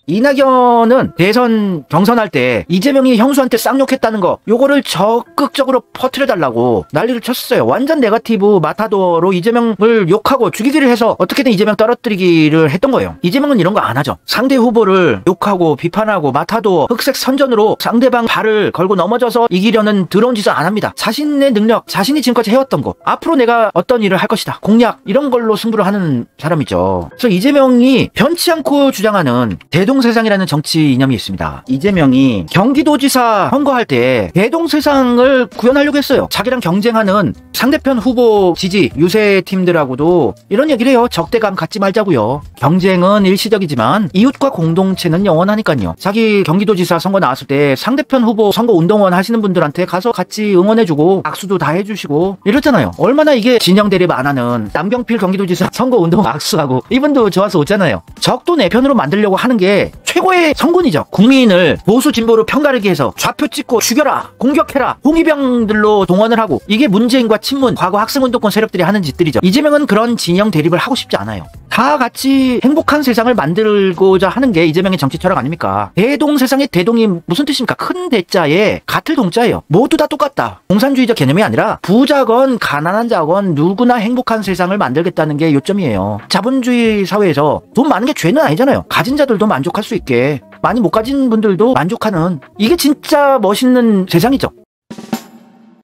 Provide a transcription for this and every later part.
이낙연은 대선 경선할 때 이재명이 형수한테 쌍욕했다는 거 요거를 적극적으로 퍼뜨려달라고 난리를 쳤어요. 완전 네거티브 마타도로 이재명을 욕하고 죽이기를 해서 어떻게든 이재명 떨어뜨리기를 했던 거예요. 이재명은 이런 거 안 하죠. 상대 후보를 욕하고 비판하고 마타도 흑색 선전으로 상대방 발을 걸고 넘어져서 이기려는 더러운 짓을 안 합니다. 자신의 능력, 자신이 지금까지 해왔던 거, 앞으로 내가 어떤 일을 할 것이다, 공약 이런 걸로 승부를 하는 사람이죠. 그래서 이재명이 변치 않고 주장하는 대동세상이라는 정치 이념이 있습니다. 이재명이 경기도지사 선거할 때 대동세상을 구현하려고 했어요. 자기랑 경쟁하는 상대편 후보 지지 유세 팀들하고도 이런 얘기를 해요. 적대감 갖지 말자고요. 경쟁은 일시적이지만 이웃과 공동체는 영원하니까요. 자기 경기도지사 선거 나왔을 때 상대편 후보 선거 운동원 하시는 분들한테 가서 같이 응원해주고 악수도 다 해주시고 이렇잖아요. 얼마나 이게 진영 대립 안 하는 남경필 경기도지사 선거 운동원 악수하고 이분도 좋아서 오잖아요. 적도 내 편으로 만들려고 하는 게 최고의 성군이죠. 국민을 보수 진보로 편가르기 해서 좌표 찍고 죽여라, 공격해라, 홍위병들로 동원을 하고 이게 문재인과 친문, 과거 학생운동권 세력들이 하는 짓들이죠. 이재명은 그런 진영 대립을 하고 싶지 않아요. 다 같이 행복한 세상을 만들고자 하는 게 이재명의 정치 철학 아닙니까? 대동세상의 대동이 무슨 뜻입니까? 큰 대자에 같을 동자예요. 모두 다 똑같다. 공산주의적 개념이 아니라 부자건 가난한 자건 누구나 행복한 세상을 만들겠다는 게 요점이에요. 자본주의 사회에서 돈 많은 게 죄는 아니잖아요. 가진 자들도 만족할 수 있게, 많이 못 가진 분들도 만족하는, 이게 진짜 멋있는 세상이죠.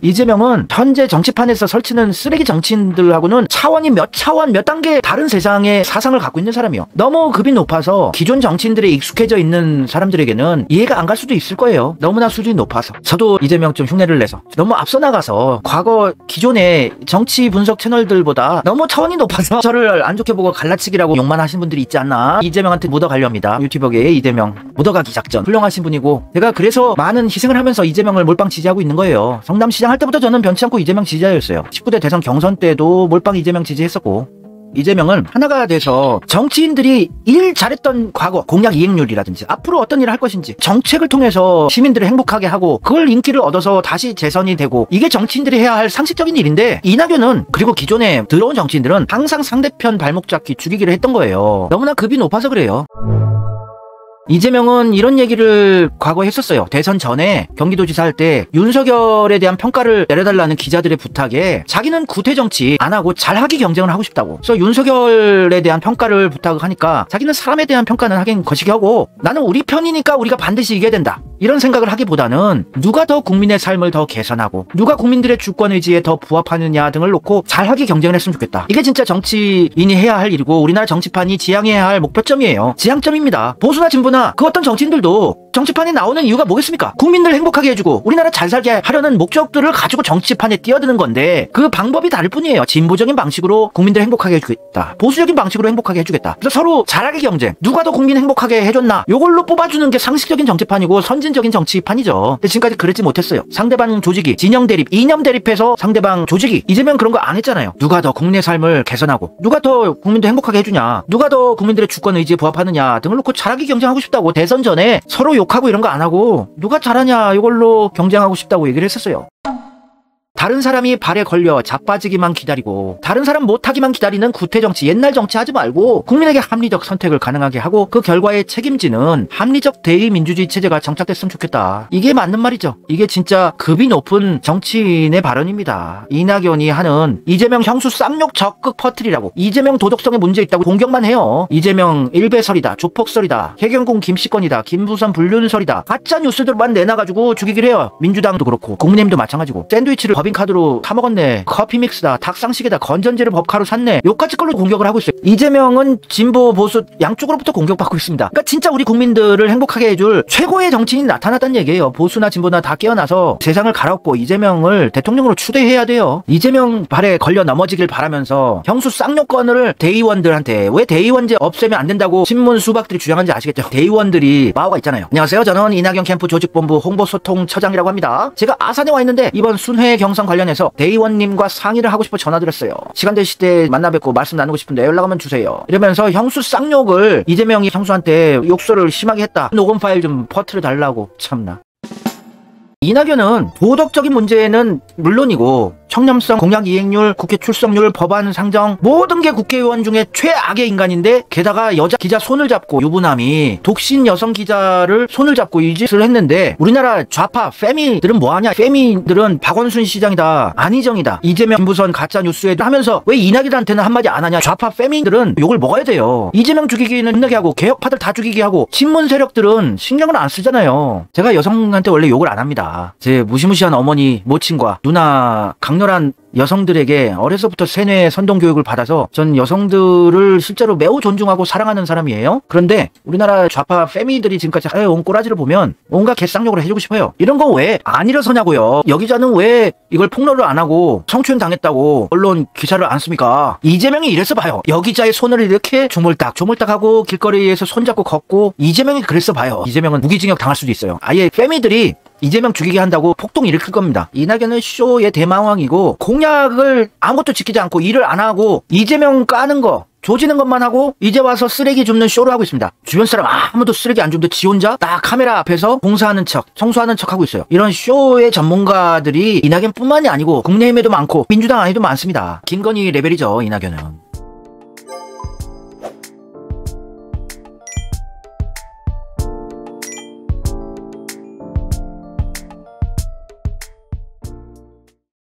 이재명은 현재 정치판에서 설치는 쓰레기 정치인들하고는 차원이 몇 차원, 몇 단계 다른 세상의 사상을 갖고 있는 사람이요. 너무 급이 높아서 기존 정치인들에 익숙해져 있는 사람들에게는 이해가 안 갈 수도 있을 거예요. 너무나 수준이 높아서. 저도 이재명 좀 흉내를 내서 너무 앞서 나가서 과거 기존의 정치 분석 채널들보다 너무 차원이 높아서 저를 안 좋게 보고 갈라치기라고 욕만 하신 분들이 있지 않나. 이재명한테 묻어가려 합니다. 유튜버계의 이재명 묻어가기 작전 훌륭하신 분이고, 제가 그래서 많은 희생을 하면서 이재명을 몰빵 지지하고 있는 거예요. 성남시장 할 때부터 저는 변치 않고 이재명 지지자였어요. 19대 대선 경선 때도 몰빵 이재명 지지했었고, 이재명은 하나가 돼서 정치인들이 일 잘했던 과거 공약 이행률이라든지 앞으로 어떤 일을 할 것인지 정책을 통해서 시민들을 행복하게 하고 그걸 인기를 얻어서 다시 재선이 되고, 이게 정치인들이 해야 할 상식적인 일인데, 이낙연은 그리고 기존에 들어온 정치인들은 항상 상대편 발목 잡기 죽이기를 했던 거예요. 너무나 급이 높아서 그래요. 이재명은 이런 얘기를 과거에 했었어요. 대선 전에 경기도지사 할 때 윤석열에 대한 평가를 내려달라는 기자들의 부탁에 자기는 구태정치 안 하고 잘하기 경쟁을 하고 싶다고. 그래서 윤석열에 대한 평가를 부탁하니까 자기는 사람에 대한 평가는 하긴 거시기 하고, 나는 우리 편이니까 우리가 반드시 이겨야 된다, 이런 생각을 하기보다는 누가 더 국민의 삶을 더 개선하고 누가 국민들의 주권의지에 더 부합하느냐 등을 놓고 잘하기 경쟁을 했으면 좋겠다. 이게 진짜 정치인이 해야 할 일이고 우리나라 정치판이 지향해야 할 목표점이에요. 지향점입니다. 보수나 진보나 그 어떤 정치인들도 정치판에 나오는 이유가 뭐겠습니까? 국민들 행복하게 해주고 우리나라 잘 살게 하려는 목적들을 가지고 정치판에 뛰어드는 건데, 그 방법이 다를 뿐이에요. 진보적인 방식으로 국민들 행복하게 해주겠다, 보수적인 방식으로 행복하게 해주겠다. 그래서 서로 잘하게 경쟁, 누가 더 국민 행복하게 해줬나, 요걸로 뽑아주는 게 상식적인 정치판이고 선진적인 정치판이죠. 근데 지금까지 그러지 못했어요. 상대방 조직이 진영 대립, 이념 대립해서 상대방 조직이. 이재명 그런 거 안 했잖아요. 누가 더 국민의 삶을 개선하고 누가 더 국민들 행복하게 해주냐, 누가 더 국민들의 주권 의지에 부합하느냐 등을 놓고 잘하기 경쟁하고 싶다고, 대선 전에 서로 욕하고 이런 거 안 하고 누가 잘하냐 이걸로 경쟁하고 싶다고 얘기를 했었어요. 다른 사람이 발에 걸려 자빠지기만 기다리고 다른 사람 못하기만 기다리는 구태정치, 옛날 정치 하지 말고 국민에게 합리적 선택을 가능하게 하고 그 결과에 책임지는 합리적 대의민주주의 체제가 정착됐으면 좋겠다. 이게 맞는 말이죠. 이게 진짜 급이 높은 정치인의 발언입니다. 이낙연이 하는 이재명 형수 쌍욕 적극 퍼뜨리라고, 이재명 도덕성에 문제 있다고 공격만 해요. 이재명 일배설이다, 조폭설이다, 해경궁 김씨권이다, 김부선 불륜설이다, 가짜 뉴스들만 내놔가지고 죽이기를 해요. 민주당도 그렇고 국민의힘도 마찬가지고. 샌드위치를 법인카드로 사먹었네, 커피 믹스다, 닭상식이다, 건전지를 법카로 샀네, 요까지 걸로 공격을 하고 있어요. 이재명은 진보 보수 양쪽으로부터 공격받고 있습니다. 그러니까 진짜 우리 국민들을 행복하게 해줄 최고의 정치인이 나타났다는 얘기예요. 보수나 진보나 다 깨어나서 세상을 갈아엎고 이재명을 대통령으로 추대해야 돼요. 이재명 발에 걸려 넘어지길 바라면서 형수 쌍욕권을 대의원들한테, 왜 대의원제 없애면 안 된다고 신문 수박들이 주장하는지 아시겠죠? 대의원들이 마오가 있잖아요. 안녕하세요, 저는 이낙연 캠프 조직본부 홍보소통처장이라고 합니다. 제가 아산에 와 있는데 이번 순회 경선 관련해서 대의원님과 상의를 하고 싶어 전화드렸어요. 시간 되실 때 만나 뵙고 말씀 나누고 싶은데 연락 한번 주세요. 이러면서 형수 쌍욕을, 이재명이 형수한테 욕설을 심하게 했다, 녹음 파일 좀 퍼뜨려 달라고. 참나. 이낙연은 도덕적인 문제는 물론이고 청렴성, 공약 이행률, 국회 출석률, 법안 상정 모든 게 국회의원 중에 최악의 인간인데 게다가 여자 기자 손을 잡고 유부남이 독신 여성 기자를 손을 잡고 이 짓을 했는데 우리나라 좌파 페미들은 뭐하냐. 페미들은 박원순 시장이다. 안희정이다. 이재명 김부선 가짜뉴스에 하면서 왜 이낙연한테는 한마디 안 하냐. 좌파 페미들은 욕을 먹어야 돼요. 이재명 죽이기는 끝나게 하고 개혁파들 다 죽이게 하고 친문 세력들은 신경을 안 쓰잖아요. 제가 여성한테 원래 욕을 안 합니다. 제 무시무시한 어머니 모친과 누나 강렬한 여성들에게 어려서부터 세뇌 선동 교육을 받아서 전 여성들을 실제로 매우 존중하고 사랑하는 사람이에요. 그런데 우리나라 좌파 페미들이 지금까지 해온 꼬라지를 보면 온갖 개쌍욕을 해주고 싶어요. 이런 거 왜 안 일어서냐고요. 여기자는 왜 이걸 폭로를 안 하고 성추행 당했다고 언론 기사를 안 씁니까? 이재명이 이래서 봐요. 여기자의 손을 이렇게 조물딱조물딱하고 길거리에서 손잡고 걷고 이재명이 그랬어 봐요. 이재명은 무기징역 당할 수도 있어요. 아예 페미들이 이재명 죽이게 한다고 폭동 일으킬 겁니다. 이낙연은 쇼의 대마왕이고 공약을 아무것도 지키지 않고 일을 안 하고 이재명 까는 거 조지는 것만 하고 이제 와서 쓰레기 줍는 쇼를 하고 있습니다. 주변 사람 아무도 쓰레기 안 줍는데 지 혼자 딱 카메라 앞에서 봉사하는 척 청소하는 척 하고 있어요. 이런 쇼의 전문가들이 이낙연뿐만이 아니고 국내외에도 많고 민주당 안에도 많습니다. 김건희 레벨이죠. 이낙연은.